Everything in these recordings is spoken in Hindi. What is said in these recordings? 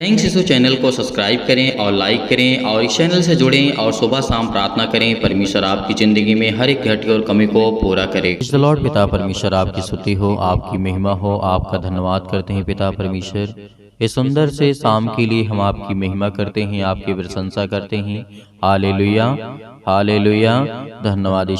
थैंक्स शिशु चैनल को सब्सक्राइब करें और लाइक करें और इस चैनल से जुड़ें और सुबह शाम प्रार्थना करें। परमेश्वर आपकी ज़िंदगी में हर एक घटी और कमी को पूरा करे। लॉर्ड पिता परमेश्वर आपकी स्तुति हो, आपकी महिमा हो, आपका धन्यवाद करते हैं पिता परमेश्वर। इस सुंदर से शाम के लिए हम आपकी महिमा करते हैं, आपकी प्रशंसा करते हैं। Hallelujah hallelujah. धन्यवाद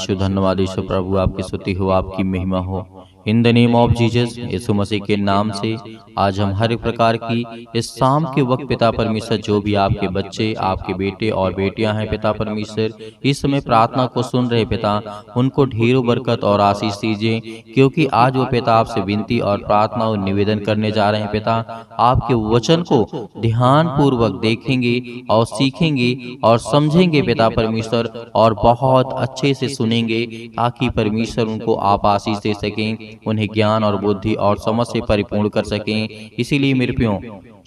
यीशु प्रभु, आपकी स्तुति हो, आपकी महिमा हो। In the name of Jesus, Yeshu Masih के नाम से आज हम हर एक प्रकार की इस शाम के वक्त पिता परमेश्वर, जो भी आपके बच्चे, आपके बेटे और बेटियां हैं पिता परमेश्वर, इस समय प्रार्थना को सुन रहे पिता, उनको ढेरों बरकत और आशीष दीजिए, क्योंकि आज वो पिता आपसे विनती और प्रार्थना और निवेदन करने जा रहे हैं पिता। आपके वचन को ध्यान पूर्वक देखेंगे और सीखेंगे और समझेंगे पिता परमेश्वर, और बहुत अच्छे से सुनेंगे, ताकि परमेश्वर उनको आप आशीष दे सकें, उन्हें ज्ञान और बुद्धि और समझ से परिपूर्ण कर सकें। इसीलिए मेरे प्रियो,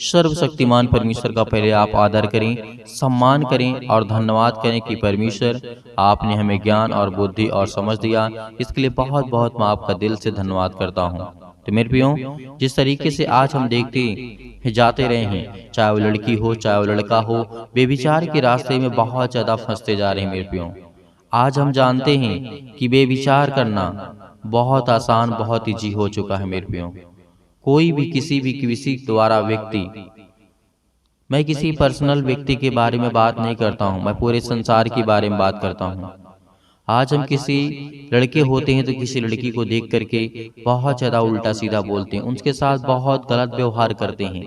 सर्वशक्तिमान परमेश्वर का पहले आप आदर करें, सम्मान करें और धन्यवाद करें कि परमेश्वर आपने हमें ज्ञान और बुद्धि और समझ दिया। इसके लिए बहुत बहुत मैं आपका दिल से धन्यवाद करता हूँ। तो मेरे प्रियो, जिस तरीके से आज हम देखते जाते रहे हैं, चाहे वो लड़की हो चाहे वो लड़का हो, बेविचार के रास्ते में बहुत ज्यादा फंसते जा रहे हैं मेरे प्रियो। आज हम जानते हैं कि बेविचार करना बहुत आसान, बहुत ईजी हो चुका है मेरे प्रियो। कोई भी किसी द्वारा व्यक्ति, मैं किसी पर्सनल व्यक्ति के बारे में बात नहीं करता हूँ, मैं पूरे संसार के बारे में बात करता हूँ। आज हम किसी लड़के होते हैं तो किसी लड़की को देख करके बहुत ज्यादा उल्टा सीधा बोलते हैं, उनके साथ बहुत गलत व्यवहार करते हैं।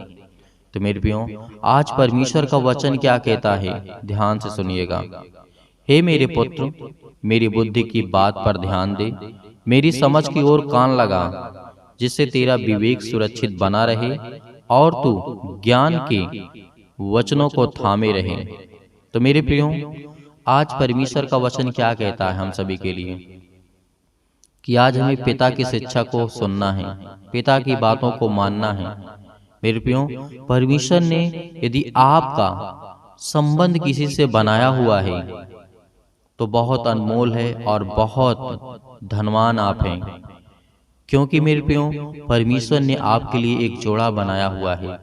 तो मेरे प्रियो, आज परमेश्वर का वचन क्या कहता है, ध्यान से सुनिएगा। हे मेरे पुत्र, मेरी बुद्धि की बात पर ध्यान दे, मेरी समझ की ओर कान लगा, जिससे तेरा विवेक सुरक्षित बना रहे और तू ज्ञान के वचनों को थामे रहे। तो मेरे प्रियो, आज परमेश्वर का वचन क्या कहता है हम सभी के लिए, कि आज हमें पिता की शिक्षा को सुनना है, पिता की बातों को मानना है। मेरे प्रियो, परमेश्वर ने यदि आपका संबंध किसी से बनाया हुआ है तो बहुत अनमोल है और बहुत धनवान आप हैं, क्योंकि मेरे प्रियो, परमेश्वर ने आपके लिए एक जोड़ा बनाया हुआ है।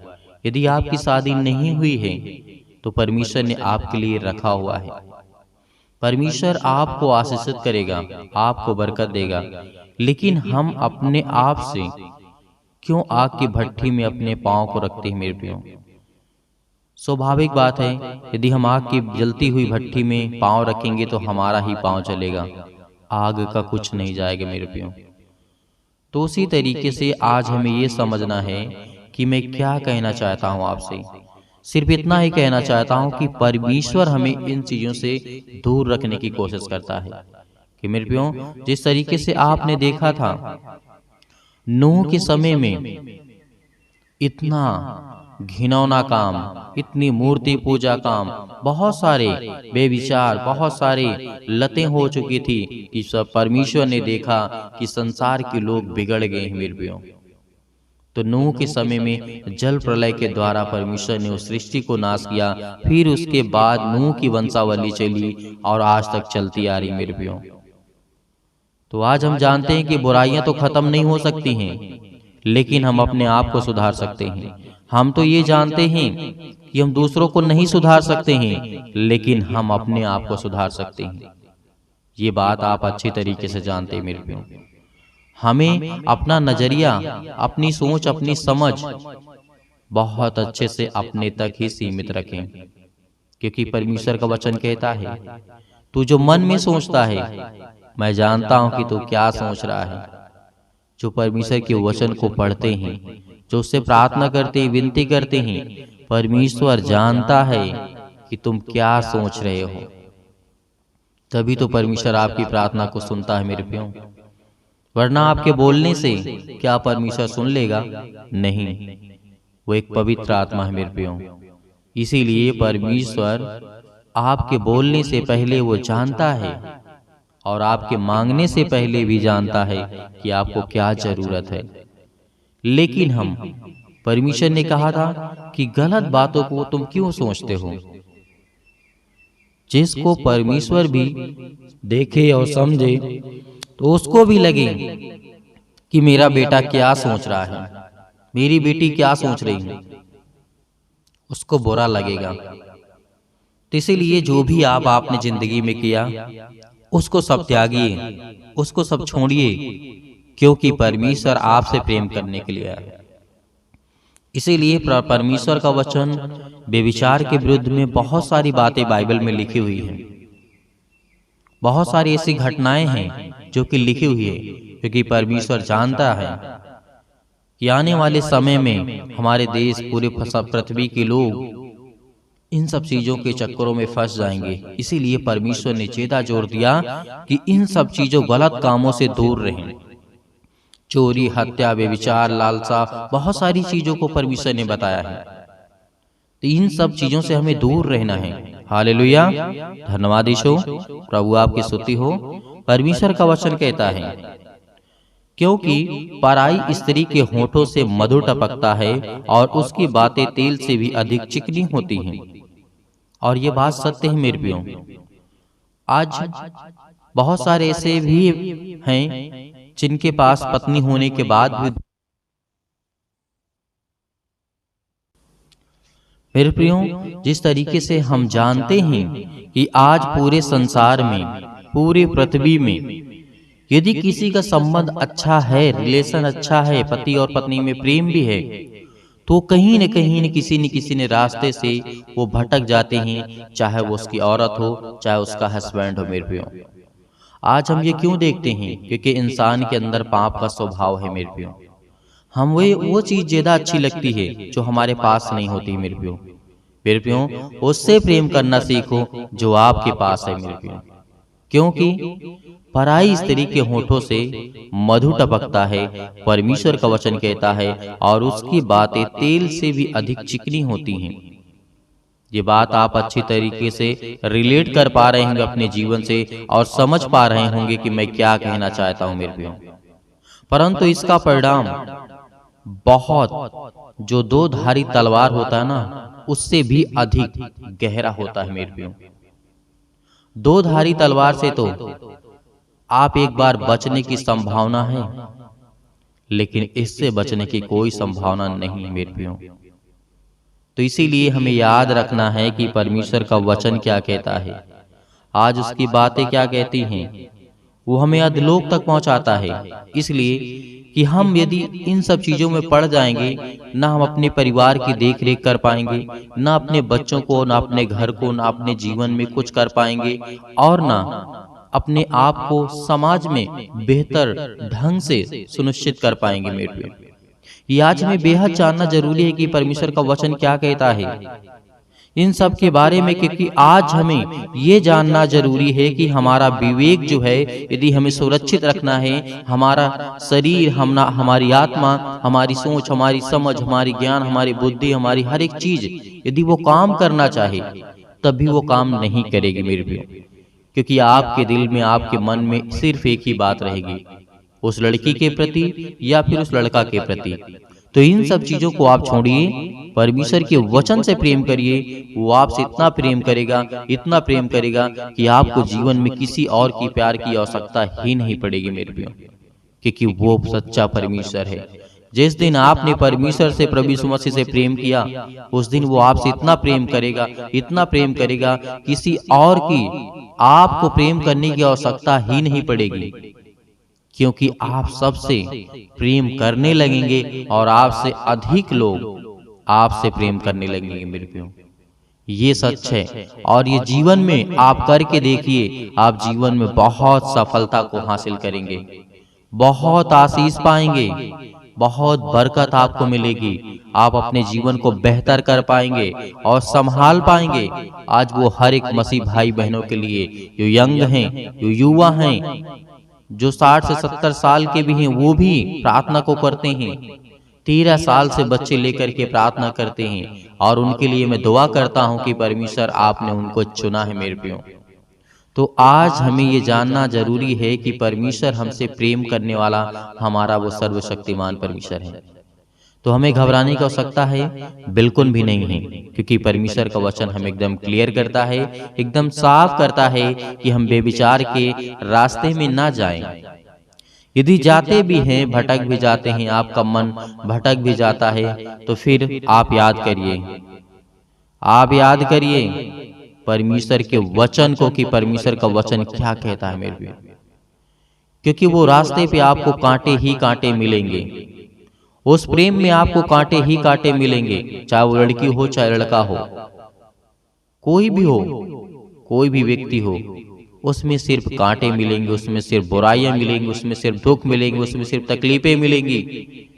यदि आपकी शादी नहीं हुई है तो परमेश्वर ने आपके लिए रखा हुआ है। परमेश्वर आपको आशीषित करेगा, आपको बरकत देगा, लेकिन हम अपने आप से क्यों आग की भट्ठी में अपने पांव को रखते हैं मेरे प्रियो। स्वाभाविक बात है, यदि हम आग की जलती हुई भट्ठी में पांव रखेंगे तो हमारा ही पांव चलेगा, आग का कुछ नहीं जाएगा मेरे प्रियो। तो उसी तरीके से आज हमें ये समझना है कि मैं क्या कहना चाहता हूँ आपसे। सिर्फ इतना ही कहना चाहता हूँ कि परमेश्वर हमें इन चीजों से दूर रखने की कोशिश करता है। कि मेरे प्रियो, जिस तरीके से आपने देखा था नूह के समय में, इतना घिनौना काम, इतनी मूर्ति पूजा काम, बहुत सारे बेविचार, बहुत सारे लतें हो चुकी थी कि सब परमेश्वर ने देखा कि संसार के लोग बिगड़ गए हैं मेरे प्रियो। तो नूह के समय में जल प्रलय के द्वारा परमेश्वर ने उस सृष्टि को नाश किया, फिर उसके बाद नूह की वंशावली चली और आज तक चलती आ रही मेरे प्रियो। तो आज हम जानते हैं कि बुराइयां तो खत्म नहीं हो सकती हैं, लेकिन हम अपने आप को सुधार सकते हैं। हम तो ये जानते हैं कि हम दूसरों को नहीं सुधार सकते हैं, लेकिन हम अपने आप को सुधार सकते हैं। ये बात आप अच्छी तरीके से जानते हैं मेरे प्रियो। हमें अपना नजरिया, अपनी सोच, अपनी समझ बहुत अच्छे से अपने तक ही सीमित रखें, क्योंकि परमेश्वर का वचन कहता है, तू जो मन में सोचता है मैं जानता हूं कि तू क्या सोच रहा है। जो परमेश्वर के वचन को पढ़ते हैं, जो उससे प्रार्थना करते हैं, विनती करते हैं, परमेश्वर जानता है कि तुम क्या सोच रहे हो। तभी तो परमेश्वर आपकी प्रार्थना को सुनता है मेरे प्रियो। वरना आपके बोलने से क्या परमेश्वर सुन लेगा? नहीं, वो एक पवित्र आत्मा है मेरे प्रियो। इसीलिए परमेश्वर आपके बोलने से पहले वो जानता है और आपके मांगने से पहले भी जानता है कि आपको क्या जरूरत है। लेकिन हम, परमेश्वर ने कहा था कि गलत बातों को तुम क्यों सोचते हो। जिसको परमेश्वर भी देखे और समझे तो उसको भी लगे कि मेरा बेटा क्या सोच रहा है, मेरी बेटी क्या सोच रही है। उसको बुरा लगेगा। तो इसीलिए जो भी आपने जिंदगी में किया उसको सब त्यागिए, उसको सब छोड़िए, क्योंकि परमेश्वर आपसे प्रेम करने के लिए आया। इसीलिए परमेश्वर का वचन व्यभिचार के विरुद्ध में बहुत सारी बातें बाइबल में लिखी हुई हैं। बहुत सारी ऐसी घटनाएं हैं जो कि लिखी हुई है, क्योंकि परमेश्वर जानता है कि आने वाले समय में हमारे देश, पूरे पृथ्वी के लोग इन सब चीजों के चक्करों में फंस जाएंगे। इसीलिए परमेश्वर ने चेता जोर दिया कि इन सब चीजों, गलत कामों से दूर रहें। चोरी, हत्या, व्यभिचार, लालसा, बहुत सारी चीजों को परमेश्वर ने बताया है। तो इन सब चीजों से हमें दूर रहना है। हालेलुया, धन्यवाद यीशु, प्रभु आपकी स्तुति हो। परमेश्वर का वचन कहता है, क्योंकि पराई स्त्री के होठों से मधु टपकता है और उसकी बातें तेल से भी अधिक चिकनी होती हैं। और ये बात सत्य है मेरे प्रियो। आज बहुत सारे ऐसे भी हैं जिनके पास पत्नी होने के बाद भी, मेरे प्रियो, जिस तरीके से हम जानते हैं कि आज पूरे संसार में, पूरे पृथ्वी में यदि किसी का संबंध अच्छा है, रिलेशन अच्छा है, पति और पत्नी में प्रेम भी है, तो कहीं न कहीं न किसी ने रास्ते से वो भटक जाते हैं, चाहे वो उसकी औरत हो, चाहे उसका हस्बैंड हो। मेरे प्रियो, आज हम ये क्यों देखते हैं? क्योंकि इंसान के अंदर पाप का स्वभाव है। मेरे प्रियो, हम वो चीज ज्यादा अच्छी लगती है जो हमारे पास नहीं होती। मेरे प्रियो, उससे प्रेम करना सीखो जो आपके पास है। मेरे प्रियो, क्योंकि पराई स्त्री के होठों से मधु टपकता है, परमेश्वर का वचन कहता है, और उसकी बातें तेल से भी अधिक चिकनी होती हैं। ये बात आप अच्छी तरीके से रिलेट कर पा रहे होंगे अपने जीवन से और समझ पा रहे होंगे कि मैं क्या कहना चाहता हूं। मेरे प्रियो, परंतु इसका परिणाम बहुत, जो दो धारी तलवार होता है ना, उससे भी अधिक गहरा होता है। मेरे प्रियो, दो धारी तलवार से तो आप एक बार बचने की संभावना है, लेकिन इससे बचने की कोई संभावना नहीं। मेरे प्रियो, तो इसीलिए हमें याद रखना है कि परमेश्वर का वचन क्या कहता है, आज उसकी बातें क्या कहती हैं, वो हमें अधोलोक तक पहुंचाता है। इसलिए कि हम यदि इन सब चीजों में पड़ जाएंगे, ना हम अपने परिवार की देख रेख कर पाएंगे, ना अपने बच्चों को, ना अपने घर को, ना अपने जीवन में कुछ कर पाएंगे, और ना अपने आप को समाज में बेहतर ढंग से सुनिश्चित कर पाएंगे। मेरे प्रियो, ये आज हमें बेहद जानना जरूरी है कि परमेश्वर का वचन क्या कहता है इन सब के बारे में, क्योंकि आज हमें ये जानना जरूरी है कि हमारा विवेक जो है, यदि हमें सुरक्षित रखना है, हमारा शरीर, हमारी आत्मा, हमारी सोच, हमारी समझ, हमारी ज्ञान, हमारी बुद्धि, हमारी हर एक चीज यदि वो काम करना चाहे, तभी वो काम नहीं करेगी। मेरे प्रियो, क्योंकि आपके दिल में, आपके मन में सिर्फ एक ही बात रहेगी, उस लड़की के प्रति या फिर उस लड़का के प्रति। तो इन सब चीजों को आप छोड़िए, परमेश्वर के वचन से प्रेम करिए। वो आपसे इतना प्रेम करेगा, इतना प्रेम करेगा कि आपको जीवन में किसी और की प्यार की आवश्यकता ही नहीं पड़ेगी। मेरे प्रियो, क्योंकि वो सच्चा परमेश्वर है। जिस दिन आपने परमेश्वर से, प्रभु यीशु मसीह से प्रेम किया, उस दिन वो आपसे इतना प्रेम करेगा, इतना प्रेम करेगा, किसी और की आपको प्रेम करने की आवश्यकता ही नहीं पड़ेगी, क्योंकि आप सबसे प्रेम करने लगेंगे और आपसे अधिक लोग आपसे प्रेम करने लगेंगे। मेरे प्रियो, ये सच है, और ये जीवन में आप करके देखिए, आप जीवन में बहुत सफलता को हासिल करेंगे, बहुत आशीष पाएंगे, बहुत बरकत आपको मिलेगी, आप अपने जीवन को बेहतर कर पाएंगे और संभाल पाएंगे। आज वो हर एक मसीह भाई बहनों के लिए, जो यंग हैं, जो युवा हैं, जो 60 से 70 साल के भी हैं, वो भी प्रार्थना को करते हैं, 13 साल से बच्चे लेकर के प्रार्थना करते हैं, और उनके लिए मैं दुआ करता हूं कि परमेश्वर आपने उनको चुना है। मेरे प्रियो, तो आज हमें ये जानना जरूरी है कि परमेश्वर हमसे प्रेम करने वाला हमारा वो सर्वशक्तिमान परमेश्वर है। तो हमें घबराने की आवश्यकता है बिल्कुल भी नहीं है, क्योंकि परमेश्वर का वचन हमें एकदम क्लियर करता है, एकदम साफ करता है कि हम बेविचार के रास्ते में ना जाएं। यदि जाते भी हैं, भटक भी जाते हैं, आपका मन भटक भी जाता है, तो फिर आप याद करिए आप याद करिए परमेश्वर के वचन को कि परमेश्वर का वचन क्या कहता है मेरे प्रियो, क्योंकि वो रास्ते पे आपको कांटे ही कांटे मिलेंगे। उस प्रेम में आपको कांटे ही कांटे मिलेंगे, चाहे वो लड़की हो चाहे लड़का हो, कोई भी हो, कोई भी व्यक्ति हो, उसमें सिर्फ कांटे मिलेंगे, उसमें सिर्फ बुराइयां मिलेंगी, उसमें सिर्फ दुख मिलेंगे, उसमें सिर्फ तकलीफें मिलेंगी,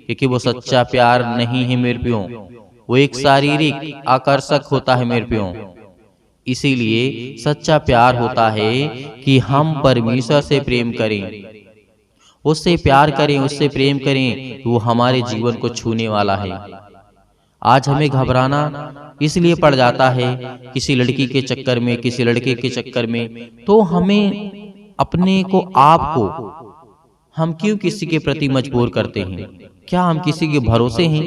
क्योंकि वो सच्चा प्यार नहीं है मेरे प्रियो। वो एक शारीरिक आकर्षक होता है मेरे प्रियो। इसीलिए सच्चा प्यार होता है कि हम परमेश्वर से प्रेम करें, उससे प्यार करें, उससे प्रेम करें, वो हमारे जीवन को छूने वाला है। आज हमें घबराना इसलिए पड़ जाता है किसी लड़की के चक्कर में, किसी लड़के के चक्कर में, तो हमें अपने को, आप को हम क्यों किसी के प्रति मजबूर करते हैं? क्या हम किसी के भरोसे हैं,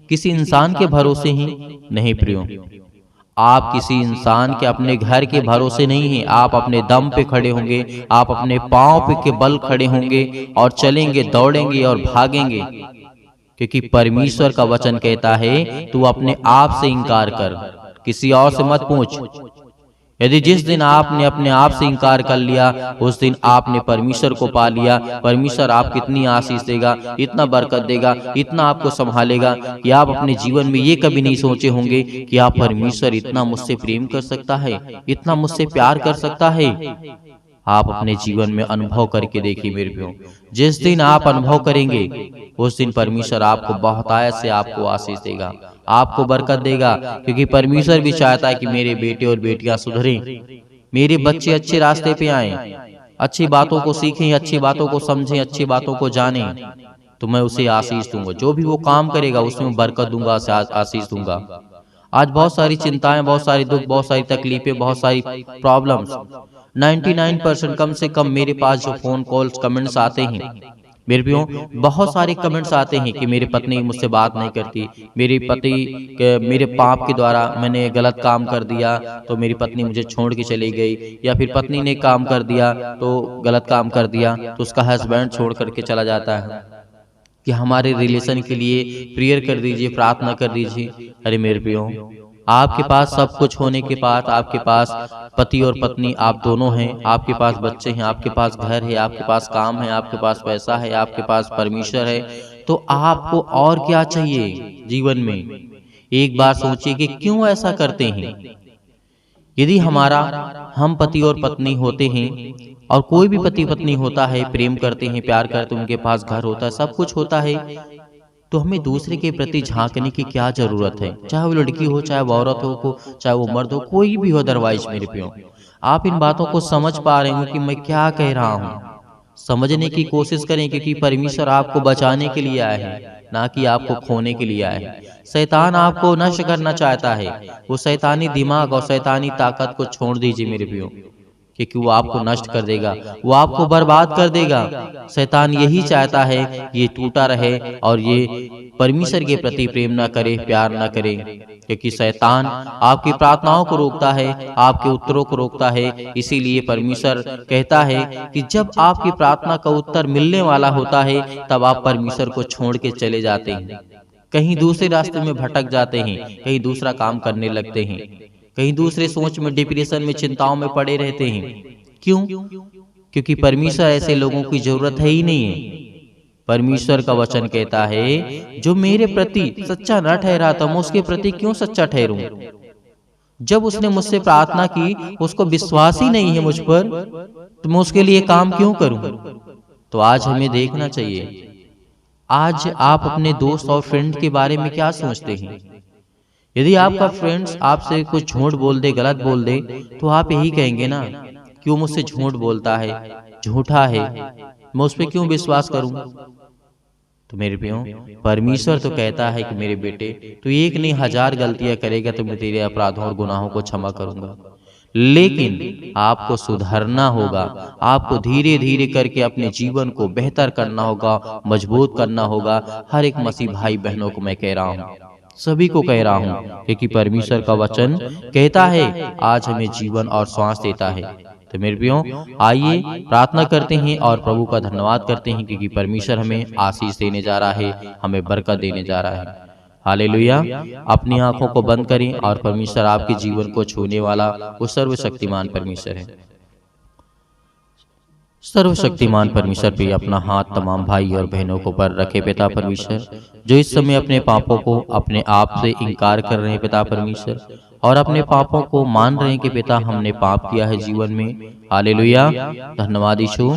किसी इंसान के भरोसे हैं? नहीं प्रियो, आप किसी इंसान के, अपने घर के भरोसे नहीं हैं। आप अपने दम पे खड़े होंगे, आप अपने पांव पे के बल खड़े होंगे और चलेंगे, दौड़ेंगे और भागेंगे, क्योंकि परमेश्वर का वचन कहता है तू अपने आप से इंकार कर, किसी और से मत पूछ। यदि जिस दिन आपने अपने आप से इंकार कर लिया, उस दिन आपने परमेश्वर को पा लिया। परमेश्वर आपको इतनी आशीष देगा, इतना बरकत देगा, इतना आपको संभालेगा कि आप अपने जीवन में ये कभी नहीं सोचे होंगे कि आप परमेश्वर इतना मुझसे प्रेम कर सकता है, इतना मुझसे प्यार कर सकता है। आप अपने जीवन में अनुभव करके देखिए मेरे प्रियो, जिस दिन आप अनुभव करेंगे उस दिन परमेश्वर आपको बहुतायत से आपको आशीष देगा, आपको बरकत देगा, क्योंकि परमेश्वर भी चाहता है कि मेरे बेटे और बेटियां सुधरें, मेरे बच्चे अच्छे रास्ते पे आएं, अच्छी बातों को सीखें, अच्छी बातों को समझें, अच्छी बातों को जानें, तो मैं उसे आशीष दूंगा। जो भी वो काम करेगा उसमें बरकत दूंगा, आशीष दूंगा। आज बहुत सारी चिंताएं, बहुत सारी दुख, बहुत सारी तकलीफें, बहुत सारी प्रॉब्लम्स, 99% कम से कम मेरे पास जो फोन कॉल्स, कमेंट्स आते हैं मेरे प्रियो, बहुत सारे कमेंट्स आते हैं कि मेरी पत्नी मुझसे बात नहीं करती, मेरे पति मेरे पाप के द्वारा मैंने गलत काम कर दिया तो मेरी पत्नी मुझे छोड़ के चली गई, या फिर पत्नी ने काम कर दिया तो गलत काम कर दिया तो उसका हस्बैंड छोड़ करके चला जाता है, कि हमारे रिलेशन के लिए प्रेयर कर दीजिए, प्रार्थना कर दीजिए। अरे मेरे प्रियो, आपके पास सब कुछ होने के बाद, आपके पास पति और पत्नी आप दोनों हैं, आपके पास बच्चे हैं, आपके पास घर है, आपके पास काम है, आपके पास पैसा है, आपके पास परमेश्वर है, तो आपको और क्या चाहिए जीवन में? एक बार सोचिए कि क्यों ऐसा करते हैं। यदि हम पति और पत्नी होते हैं, और कोई भी पति पत्नी होता है, प्रेम करते हैं, प्यार करते हैं, उनके पास घर होता है, सब कुछ होता है, तो हमें दूसरे के प्रति झांकने की क्या जरूरत है? चाहे वो लड़की हो, चाहे वो औरत हो, चाहे वो मर्द हो, कोई भी हो। अदरवाइज मेरे प्रियो, आप इन बातों को समझ पा रहे हो कि मैं क्या कह रहा हूँ? समझने की कोशिश करें, क्योंकि परमेश्वर आपको बचाने के लिए आया है, ना कि आपको खोने के लिए आया है। शैतान आपको नष्ट करना चाहता है, वो शैतानी दिमाग और शैतानी ताकत को छोड़ दीजिए मेरे प्रियो, क्योंकि वो आपको नष्ट कर देगा, वो आपको बर्बाद कर देगा। शैतान यही चाहता है ये टूटा रहे और ये परमेश्वर के प्रति प्रेम ना करे, प्यार ना करे, क्योंकि शैतान आपकी प्रार्थनाओं को रोकता है, आपके उत्तरों को रोकता है। इसीलिए परमेश्वर कहता है कि जब आपकी प्रार्थना का उत्तर मिलने वाला होता है, तब आप परमेश्वर को छोड़ के चले जाते हैं, कहीं दूसरे रास्ते में भटक जाते हैं, कहीं दूसरा काम करने लगते हैं, कहीं दूसरे सोच में, डिप्रेशन में, चिंताओं में पड़े रहते हैं। क्यों? क्योंकि परमेश्वर ऐसे लोगों की जरूरत है ही नहीं है। परमेश्वर का वचन कहता है जो मेरे प्रति सच्चा न ठहरा था, मैं उसके प्रति क्यों सच्चा ठहरूं? जब उसने मुझसे प्रार्थना की, उसको विश्वास ही नहीं है मुझ पर, तो मैं उसके लिए काम क्यों करूं? तो आज हमें देखना चाहिए, आज आप अपने दोस्त और फ्रेंड के बारे में क्या सोचते हैं? यदि आपका फ्रेंड्स आपसे कुछ झूठ बोल दे, गलत बोल दे, तो आप यही कहेंगे ना, क्यों मुझसे झूठ बोलता है, झूठा है, मैं उस पर क्यों विश्वास करूं? तो मेरे प्रियो, परमेश्वर तो कहता है कि मेरे बेटे, तू एक नहीं 1000 गलतियां करेगा तो मैं तेरे अपराधों और गुनाहों को क्षमा करूंगा, लेकिन आपको सुधरना होगा, आपको धीरे धीरे करके अपने जीवन को बेहतर करना होगा, मजबूत करना होगा। हर एक मसीह भाई बहनों को मैं कह रहा हूँ, सभी को कह रहा हूँ, क्योंकि परमेश्वर का वचन कहता है आज हमें जीवन और श्वास देता है। तो मेरे प्रियो, आइए प्रार्थना करते हैं और प्रभु का धन्यवाद करते हैं, क्योंकि परमेश्वर हमें आशीष देने जा रहा है, हमें बरकत देने जा रहा है। हालेलुया। अपनी आंखों को बंद करें और परमेश्वर आपके जीवन को छूने वाला वो सर्वशक्तिमान परमेश्वर है। सर्वशक्तिमान परमेश्वर पे अपना हाथ तमाम भाई और बहनों को पर रखे पिता परमेश्वर, जो इस समय अपने पापों को अपने आप से इनकार कर रहे हैं पिता परमेश्वर, और अपने पापों को मान रहे हैं कि पिता हमने पाप किया है जीवन में। हालेलुया। धन्यवाद यीशु।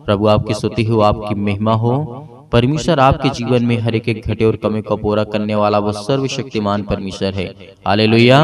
प्रभु आपकी स्तुति हो, आपकी महिमा हो। परमेश्वर आपके जीवन में हर एक घटे और कमी को पूरा करने वाला वो सर्वशक्तिमान परमेश्वर है। Hallelujah,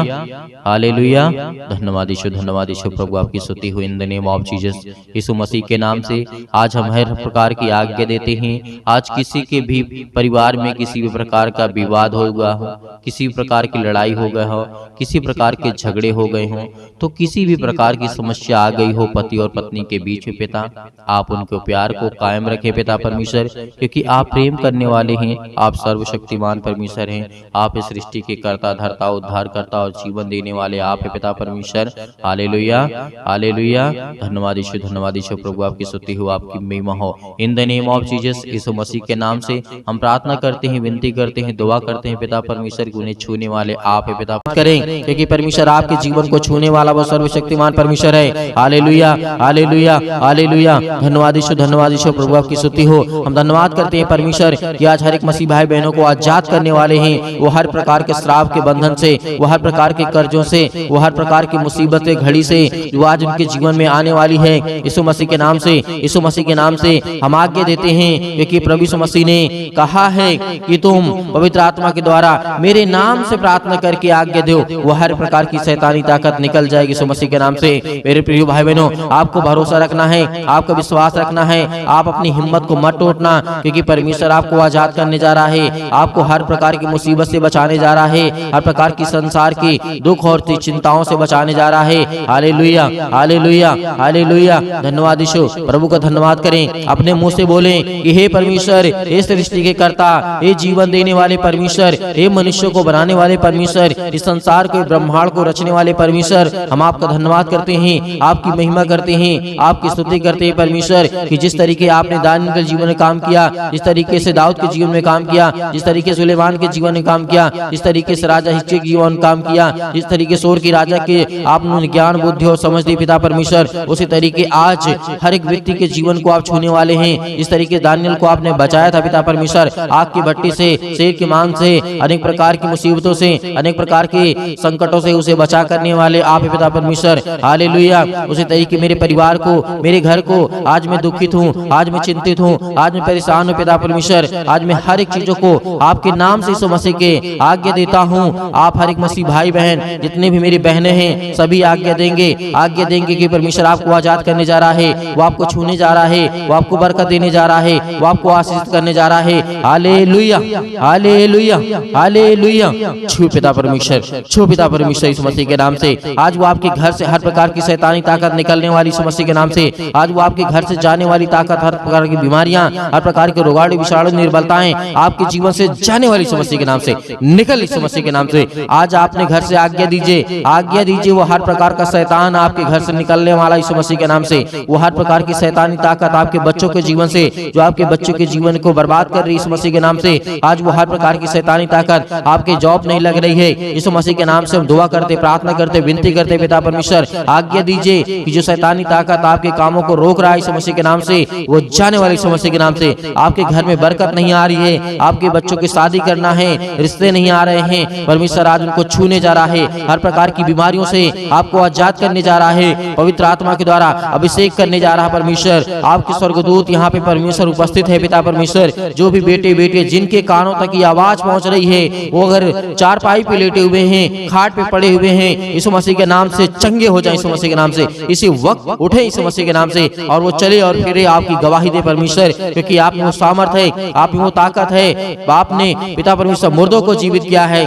hallelujah. धन्यवाद यीशु, धन्यवाद यीशु। प्रभु आपकी स्तुति हो in the name of Jesus. Yeshu Masih के नाम से आज हम हर प्रकार की आज्ञा देते हैं। आज किसी के भी परिवार में किसी भी प्रकार का विवाद हो गया हो, किसी भी प्रकार की लड़ाई हो गया हो, किसी प्रकार के झगड़े हो गए हों, तो किसी भी प्रकार की समस्या आ गई हो पति और पत्नी के बीच में, पिता आप उनके प्यार को कायम रखें पिता परमेश्वर, क्योंकि आप प्रेम करने वाले हैं। आप सर्वशक्तिमान परमेश्वर हैं। आप इस सृष्टि के कर्ता, धर्ता, उद्धारकर्ता और जीवन देने वाले आप है पिता परमेश्वर। Hallelujah, hallelujah. धन्यवाद यीशु, धन्यवाद यीशु। प्रभु आपकी स्तुति हो, आपकी महिमा हो in the name of Jesus. Yeshu Masih के नाम से हम प्रार्थना करते हैं, विनती करते हैं, दुआ करते हैं पिता परमेश्वर, उन्हें छूने वाले आप है पिता करें, क्योंकि परमेश्वर आपके जीवन को छूने वाला वो सर्वशक्तिमान परमेश्वर है। Hallelujah, hallelujah, hallelujah. धन्यवाद यीशु, धन्यवाद यीशु। प्रभु आपकी स्तुति हो। हम धन्यवाद करते हैं परमेश्वर कि आज हर एक मसीह भाई बहनों को आजाद करने वाले हैं। वो हर प्रकार के श्राप के बंधन से, वो हर प्रकार के कर्जों से, वो हर प्रकार की मुसीबत के घड़ी से जो आज उनके जीवन में आने वाली है, यीशु मसीह के नाम से, यीशु मसीह के नाम से हम आज्ञा देते हैं, क्योंकि प्रभु यीशु मसीह ने कहा है कि तुम पवित्र आत्मा के द्वारा मेरे नाम से प्रार्थना करके आज्ञा दो, वो हर प्रकार की शैतानी ताकत निकल जाएगी यीशु मसीह के नाम से। मेरे प्रिय भाई बहनों, आपको भरोसा रखना है, आपका विश्वास रखना है, आप अपनी हिम्मत को मत टूटना, क्योंकि परमेश्वर आपको आजाद करने जा रहा है। आपको हर प्रकार की मुसीबत से बचाने जा रहा है, हर प्रकार की संसार की दुख और चिंताओं से बचाने जा रहा है। Hallelujah, hallelujah, hallelujah. धन्यवाद यीशु। प्रभु का धन्यवाद करें, अपने मुंह से बोलें कि हे परमेश्वर, हे सृष्टि के कर्ता, हे जीवन देने वाले परमेश्वर, हे मनुष्य को बनाने वाले परमेश्वर, इस संसार को, ब्रह्मांड को रचने वाले परमेश्वर, हम आपका धन्यवाद करते हैं, आपकी महिमा करते हैं, आपकी स्तुति करते हैं परमेश्वर, कि जिस तरीके आपने दानियेल के जीवन में काम किया, जिस तरीके से दाऊद के जीवन में काम किया, जिस तरीके से सुलेमान के जीवन में काम किया, जिस तरीके से राजा हिजकिय्याह के जीवन में काम किया, जिस तरीके से और की राजा के आपने ज्ञान, बुद्धि और समझ दी पिता परमेश्वर, उसी तरीके आज हर एक व्यक्ति के जीवन को आप छूने वाले हैं। इस तरीके दानियेल को आपने बचाया था पिता परमेश्वर, आग की भट्टी से, शेर के मांस से, अनेक प्रकार की मुसीबतों से, अनेक प्रकार के संकटों से उसे बचा करने वाले आप पिता परमेश्वर। हालेलुया। उसी तरीके मेरे परिवार को, मेरे घर को, आज मैं दुखित हूँ, आज मैं चिंतित हूँ, आज मैं परेशान हूँ पिता परमेश्वर, आज मैं हर एक चीजों को आपके नाम से यीशु मसीह के आज्ञा देता हूँ। आप हर एक मसीह भाई बहन, जितने भी मेरी बहनें हैं, सभी आज्ञा देंगे कि परमेश्वर आपको आजाद करने जा रहा है, वो आपको छूने जा रहा है, वो आपको बरकत देने जा रहा है, वो आपको आशीष करने जा रहा है। Hallelujah, hallelujah, hallelujah. छू पिता परमेश्वर, छू पिता परमेश्वर यीशु मसीह के नाम से। आज वो आपके घर से हर प्रकार की शैतानी ताकत निकलने वाली यीशु मसीह के नाम से। आज वो आपके घर से जाने वाली ताकत, हर प्रकार की बीमारियां, हर प्रकार के रोगाणु, विषाणु, निर्बलताएं आपके जीवन से जाने वाली यीशु मसीह के नाम से निकल, यीशु मसीह के नाम से। आज आपने घर से आज्ञा दीजिए, आज्ञा दीजिए, वो हर प्रकार का शैतान आपके घर से निकलने वाला यीशु मसीह के नाम से। वो हर प्रकार की शैतानी ताकत आपके बच्चों के जीवन से, जो आपके बच्चों के जीवन को बर्बाद कर रही है यीशु मसीह के नाम से, आज वो हर प्रकार की शैतानी ताकत, आपके जॉब नहीं लग रही है, यीशु मसीह के नाम से हम दुआ करते, प्रार्थना करते, विनती करते पिता परमेश्वर, आज्ञा दीजिए कि जो शैतानी ताकत आपके कामों को रोक रहा है यीशु मसीह के नाम से, वो जाने वाले यीशु मसीह के नाम से। आपके घर में बरकत नहीं आ रही है, आपके बच्चों की शादी करना है, रिश्ते नहीं आ रहे हैं, परमेश्वर आज उनको छूने जा रहा है, हर प्रकार की बीमारियों से आपको आजाद करने जा रहा है, पवित्र आत्मा के द्वारा अभिषेक करने जा रहा है परमेश्वर। आपके स्वर्गदूत यहाँ पे परमेश्वर उपस्थित है पिता परमेश्वर। जो भी बेटे बेटे जिनके कानों तक ये आवाज पहुंच रही है, वो अगर चारपाई पे लेटे हुए हैं, खाट पे पड़े हुए हैं, यीशु मसीह के नाम से चंगे हो जाए, यीशु मसीह के नाम से इसी वक्त उठे यीशु मसीह के नाम से, और वो चले और फिरे आपकी गवाही दे परमेश्वर, क्योंकि आप में वो सामर्थ है, आप में वो ताकत है। आपने पिता परमेश्वर मुर्दों को जीवित किया है,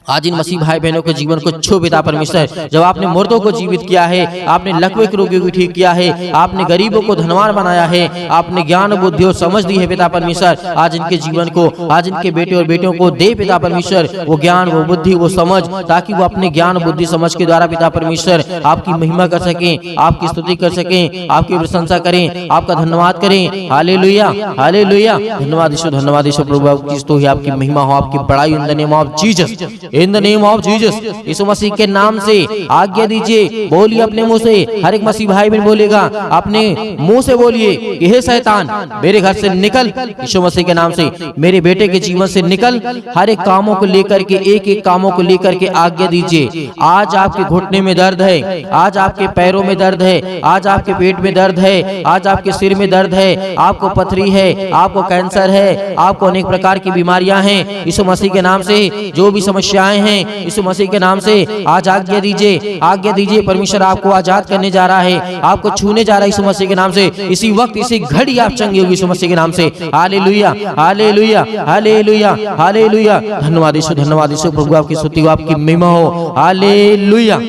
आज इन मसीह भाई बहनों के जीवन को छू पिता परमेश्वर। जब आपने मुर्दों को जीवित किया है, आपने लकवे के रोगियों को ठीक किया है, आपने गरीबों को धनवान बनाया है, आपने ज्ञान बुद्धि और समझ दी है पिता परमेश्वर। आज इनके जीवन को, आज इनके बेटे और बेटियों को दे पिता परमेश्वर वो ज्ञान, वो बुद्धि, वो समझ, ताकि वो अपने ज्ञान बुद्धि समझ के द्वारा पिता परमेश्वर आपकी महिमा कर सकें, आपकी स्तुति कर सकें, आपकी प्रशंसा करें, आपका धन्यवाद करें। Hallelujah, hallelujah. धन्यवाद यीशु, धन्यवाद यीशु प्रभु, आपकी स्तुति, आपकी महिमा हो, आपकी बड़ाई in the name of Jesus, in the name of Jesus. Yeshu Masih के नाम से आज्ञा दीजिए, बोलिए अपने मुंह से। हर एक मसीह भाई बहन बोलेगा, अपने मुंह से बोलिए कि हे शैतान मेरे घर से निकल, यीशु मसीह के नाम से मेरे बेटे के जीवन से निकल। हर एक कामों को लेकर के, एक एक कामों को लेकर के आज्ञा दीजिए। आज आपके घुटने में दर्द है, आज आपके पैरों में दर्द है, आज आपके पेट में दर्द है, आज आपके सिर में दर्द है, आपको पथरी है, आपको कैंसर है, आपको अनेक प्रकार की बीमारियां हैं। यीशु मसीह के नाम से जो भी समस्याएं हैं, यीशु मसीह के नाम से आज आज्ञा दीजिए, आज्ञा दीजिए। परमेश्वर आपको आजाद करने जा रहा है, आपको छूने जा रहा है यीशु मसीह के नाम से। इसी वक्त, इसी घड़ी आप चंगे होगी यीशु मसीह के नाम से। Hallelujah, hallelujah, hallelujah, hallelujah. धन्यवाद यीशु, धन्यवाद यीशु प्रभु, आपकी स्तुति हो, आपकी महिमा हो। Hallelujah,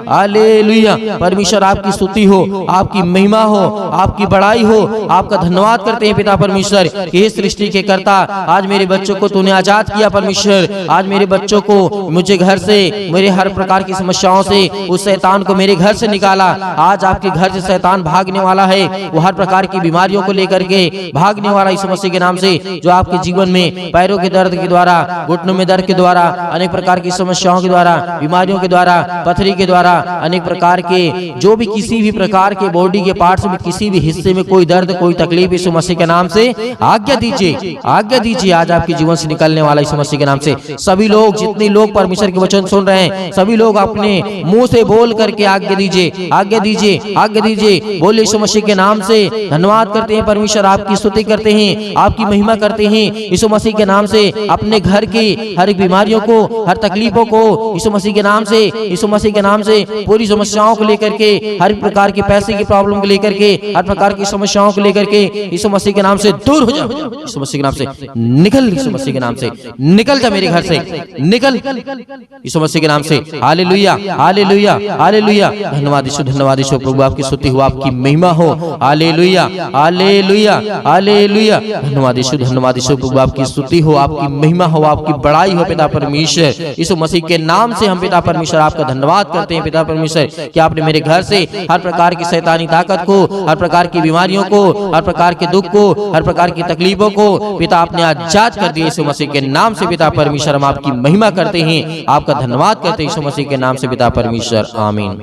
hallelujah. परमेश्वर आपकी स्तुति हो, आपकी महिमा हो, आपकी बड़ाई हो। आपका धन्यवाद करते हैं पिता परमेश्वर कि हे सृष्टि के कर्ता, आज मेरे बच्चों को तूने आजाद किया परमेश्वर। आज मेरे बच्चों को, मुझे घर से, मेरे हर प्रकार की समस्याओं से, उस शैतान को मेरे घर से निकाला। आज आपके घर से शैतान भागने वाला है, वो हर प्रकार की बीमारियों को लेकर के भागने वाला यीशु मसीह के नाम से। जो आपके जीवन में पैरों के दर्द के द्वारा, घुटनों में दर्द के द्वारा, अनेक प्रकार की समस्याओं के द्वारा, बीमारियों के द्वारा, पथरी के द्वारा, अनेक प्रकार के जो भी किसी भी प्रकार के बॉडी के पार्ट्स में किसी भी हिस्से में कोई दर्द, कोई तकलीफ, यीशु मसीह के नाम से आज्ञा दीजिए, आज्ञा दीजिए। आज आपके जीवन से निकलने वाला यीशु मसीह के नाम से सभी लोग, जितने लोग परमेश्वर के वचन सुन रहे हैं, सभी लोग अपने मुंह से बोल करके आज्ञा दीजिए, आज्ञा दीजिए, आज्ञा दीजिए। बोले यीशु मसीह के नाम से धन्यवाद करते हैं परमेश्वर, आपकी स्तुति करते हैं, आपकी महिमा करते हैं। यीशु मसीह के नाम से अपने घर की हर एक बीमारियों को, हर तकलीफों को यीशु मसीह के नाम से, यीशु मसीह के नाम से पूरी समस्याओं को लेकर के, हर प्रकार की पैसे की प्रॉब्लम को लेकर के, हर प्रकार की समस्याओं को लेकर के यीशु मसीह के नाम से दूर हो जाओ। यीशु मसीह के नाम से निकल, यीशु मसीह के नाम से निकल जा मेरे घर से, निकल यीशु मसीह के नाम से। Hallelujah, hallelujah, hallelujah. धन्यवाद यीशु, धन्यवाद यीशु प्रभु, आपकी स्तुति हो, आपकी महिमा हो। Hallelujah, hallelujah, hallelujah. धन्यवाद यीशु, धन्यवाद यीशु प्रभु, आपकी स्तुति हो, आपकी महिमा हो, आपकी बड़ाई हो पिता परमेश्वर। यीशु मसीह के नाम से हम पिता परमेश्वर आपका धन्यवाद करते हैं पिता परमेश्वर कि आपने मेरे घर से हर प्रकार की शैतानी ताकत को, हर प्रकार की बीमारियों को, हर प्रकार के दुख को, हर प्रकार की तकलीफों को पिता आपने आजाद कर दिया यीशु मसीह के नाम से पिता परमेश्वर। हम आपकी महिमा करते हैं, आपका धन्यवाद करते हैं यीशु मसीह के नाम से पिता परमेश्वर। आमीन।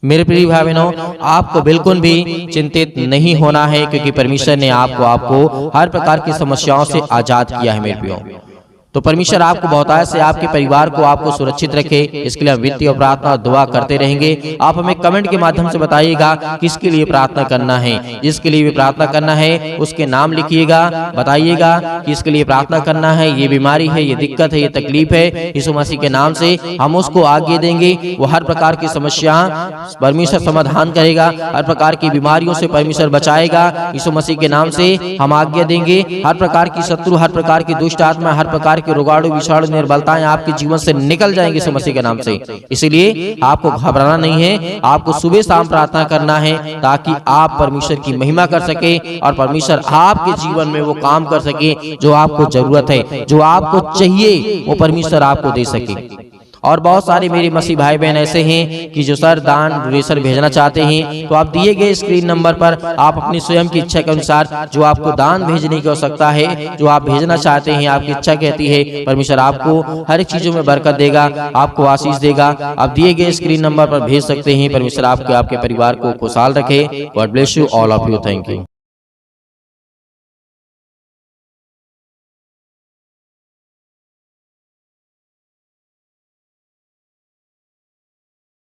मेरे प्रिय भाई बहनों, आपको बिल्कुल भी चिंतित नहीं होना है, क्योंकि परमेश्वर ने आपको हर प्रकार की समस्याओं से आजाद किया है मेरे प्रियो। तो परमेश्वर आपको बहुतायत से, आपके परिवार को, आपको सुरक्षित रखे, इसके लिए हम विनती और प्रार्थना और दुआ करते रहेंगे। आप हमें कमेंट के माध्यम से बताइएगा किसके लिए प्रार्थना करना है। जिसके लिए भी प्रार्थना करना है उसके नाम लिखिएगा, बताइएगा कि इसके लिए प्रार्थना करना है, ये बीमारी है, ये दिक्कत है, ये तकलीफ है, यीशु मसीह के नाम से हम उसको आगे देंगे। वो हर प्रकार की समस्या परमेश्वर समाधान करेगा, हर प्रकार की बीमारियों से परमेश्वर बचाएगा। यीशु मसीह के नाम से हम आज्ञा देंगे। हर प्रकार की शत्रु, हर प्रकार की दुष्ट आत्मा, हर प्रकार के रोगाणु, विषाणु, निर्बलताएं आपके जीवन से निकल जाएंगे यीशु मसीह के नाम से। इसलिए आपको घबराना नहीं है, आपको सुबह शाम प्रार्थना करना है, ताकि आप परमेश्वर की महिमा कर सके और परमेश्वर आपके जीवन में वो काम कर सके जो आपको जरूरत है, जो आपको चाहिए, वो परमेश्वर आपको दे सके। और बहुत सारे मेरे मसीह भाई बहन ऐसे हैं कि जो सर दान डोनेशन भेजना चाहते हैं, तो आप दिए गए स्क्रीन नंबर पर आप अपनी स्वयं की इच्छा के अनुसार जो आपको दान भेजने की आवश्यकता है, जो आप भेजना चाहते हैं, आपकी इच्छा कहती है, परमेश्वर आपको हर एक चीजों में बरकत देगा, आपको आशीष देगा। आप दिए गए स्क्रीन नंबर पर भेज सकते हैं। परमेश्वर आपके परिवार को खुशहाल रखे। God bless you all of you. Thank you.